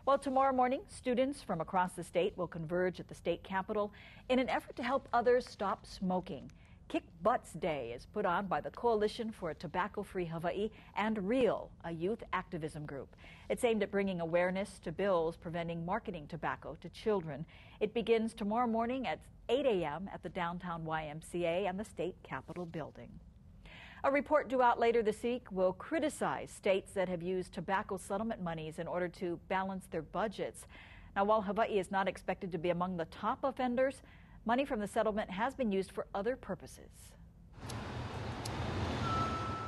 Well, tomorrow morning, students from across the state will converge at the state capitol in an effort to help others stop smoking. Kick Butts Day is put on by the Coalition for a Tobacco-Free Hawaii and REAL, a youth activism group. It's aimed at bringing awareness to bills preventing marketing tobacco to children. It begins tomorrow morning at 8 a.m. at the downtown YMCA and the state capitol building. A report due out later this week will criticize states that have used tobacco settlement monies in order to balance their budgets. Now, while Hawaii is not expected to be among the top offenders, money from the settlement has been used for other purposes.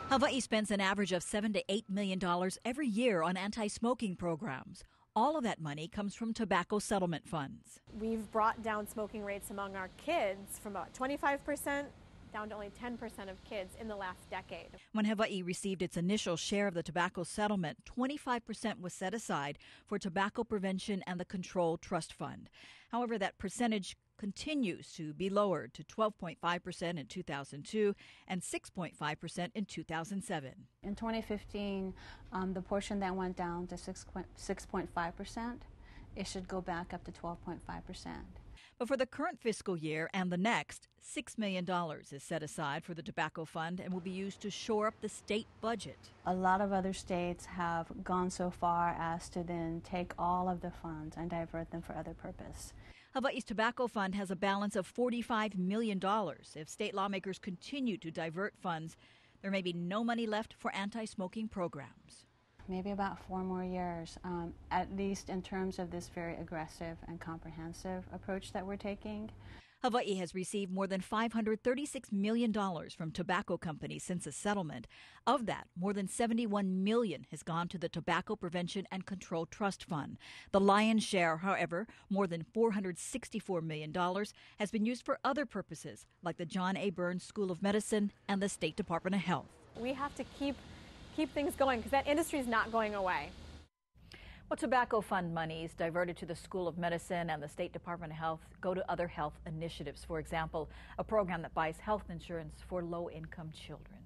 Hawaii spends an average of $7 to $8 million every year on anti-smoking programs. All of that money comes from tobacco settlement funds. We've brought down smoking rates among our kids from about 25% down to only 10% of kids in the last decade. When Hawaii received its initial share of the tobacco settlement, 25% was set aside for tobacco prevention and the Control Trust Fund. However, that percentage continues to be lowered to 12.5% in 2002 and 6.5% in 2007. In 2015, the portion that went down to 6.5%, it should go back up to 12.5%. But for the current fiscal year and the next, $6 million is set aside for the tobacco fund and will be used to shore up the state budget. A lot of other states have gone so far as to then take all of the funds and divert them for other purpose. Hawaii's tobacco fund has a balance of $45 million. If state lawmakers continue to divert funds, there may be no money left for anti-smoking programs. Maybe about 4 more years, at least in terms of this very aggressive and comprehensive approach that we're taking. Hawaii has received more than $536 million from tobacco companies since the settlement. Of that, more than $71 million has gone to the Tobacco Prevention and Control Trust Fund. The lion's share, however, more than $464 million, has been used for other purposes, like the John A. Burns School of Medicine and the State Department of Health. We have to keep things going because that industry is not going away. Well, tobacco fund monies diverted to the School of Medicine and the State Department of Health go to other health initiatives. For example, a program that buys health insurance for low-income children.